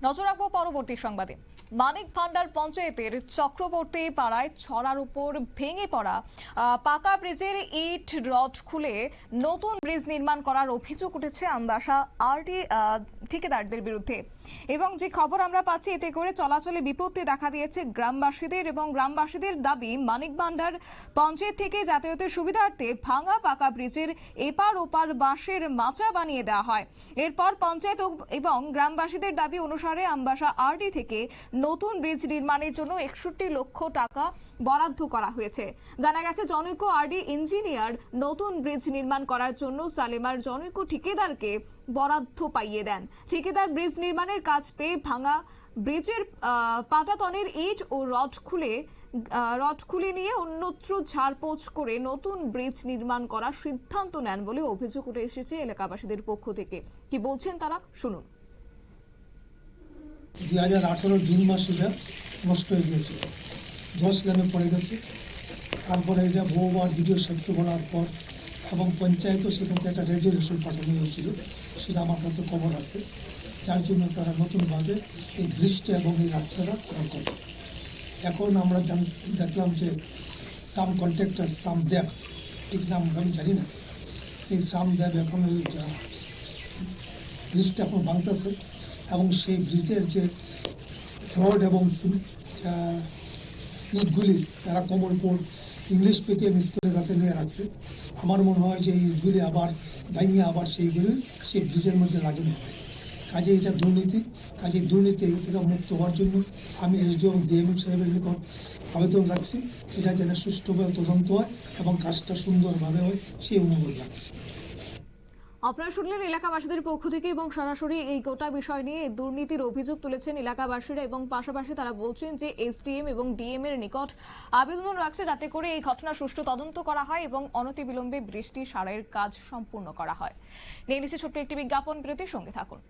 নজর রাখবো পরবর্তী সংবাদে। মানিক ভান্ডার পঞ্চায়েতের চক্রবর্তী পাড়ায় ছড়ার উপর ভেঙে পড়া পাকা ব্রিজের ইট রড খুলে নতুন ব্রিজ নির্মাণ করার অভিযোগ উঠেছে আমবাসা আরটি ঠিকাদারদের বিরুদ্ধে। এবং যে খবর আমরা পাচ্ছি, এতে করে চলাচলে বিপত্তি দেখা দিয়েছে গ্রামবাসীদের, এবং গ্রামবাসীদের দাবি মানিক ভান্ডার পঞ্চায়েত থেকে যাতায়াতের সুবিধার্থে ভাঙা পাকা ব্রিজের এপার ওপার বাঁশের মাচা বানিয়ে দেওয়া হয়। এরপর পঞ্চায়েত এবং গ্রামবাসীদের দাবি অনুসারে আমবাসা আরডি থেকে নতুন ব্রিজ নির্মাণের জন্য ৬১ লক্ষ টাকা বরাদ্দ করা হয়েছে। জানা গেছে জনৈক আরডি ইঞ্জিনিয়ার নতুন ব্রিজ নির্মাণ করার জন্য সালেমার জনৈক ঠিকাদারকে বরাদ্দ পাইয়ে দেন। ঠিকাদার ব্রিজ নির্মাণের কাজ পেয়ে ভাঙা ব্রিজের পাটাতনের ইট ও রড খুলে নিয়ে অন্যত্র ঝাড়পোছ করে নতুন ব্রিজ নির্মাণ করার সিদ্ধান্ত নেন বলে অভিযোগ উঠে এসেছে এলাকাবাসীদের পক্ষ থেকে। কি বলছেন তারা, শুনুন। 2018 জুন মাস এটা নষ্ট হয়ে গিয়েছিল, 10 লেনে পড়ে গেছে। তারপরে এটা বহুবার ভিডিও সাহিত্য বলার পর এবং পঞ্চায়েতও সেখান থেকে একটা রেজলিউশন পাঠানো হয়েছিল, সেটা আমার কাছে খবর আছে। যার জন্য তারা নতুনভাবে এই ব্রিজটা এবং এই রাস্তাটা করা করে। এখন আমরা দেখলাম যে সাম কন্ট্রাক্টর সাম দেব, ঠিক নাম আমি জানি না, সেই সাম দেব এখন ওই ব্রিজটা এখন ভাঙতেছে এবং সেই ব্রিজের যে রড এবং ইটগুলি তারা কমলপুর ইংলিশ মিডিয়াম স্কুলের কাছে নিয়ে রাখছে। আমার মনে হয় যে এই ইটগুলি আবার ভাঙিয়ে আবার সেইগুলি সেই ব্রিজের মধ্যে লাগানো হবে। কাজে এটা দুর্নীতি, কাজে দুর্নীতি থেকে মুক্ত হওয়ার জন্য আমি এসডিও এবং ডিএমএম সাহেবের নিকট আবেদন রাখছি, এটা যেন সুষ্ঠুভাবে তদন্ত হয় এবং কাজটা সুন্দরভাবে হয় সেই অনুরোধ রাখছি। আপনারা শুনলেন এলাকাবাসীদের পক্ষ থেকে, এবং সরাসরি এই গোটা বিষয় নিয়ে দুর্নীতির অভিযোগ তুলেছেন এলাকাবাসীরা, এবং পাশাপাশি তারা বলছেন যে এসডিএম এবং ডিএম এর নিকট আবেদন রাখছে যাতে করে এই ঘটনা সুষ্ঠু তদন্ত করা হয় এবং অনতিবিলম্বে ব্রিজটি সারাইয়ের কাজ সম্পূর্ণ করা হয়। নিয়ে নিচ্ছে ছোট্ট একটি বিজ্ঞাপন বিরতির, সঙ্গে থাকুন।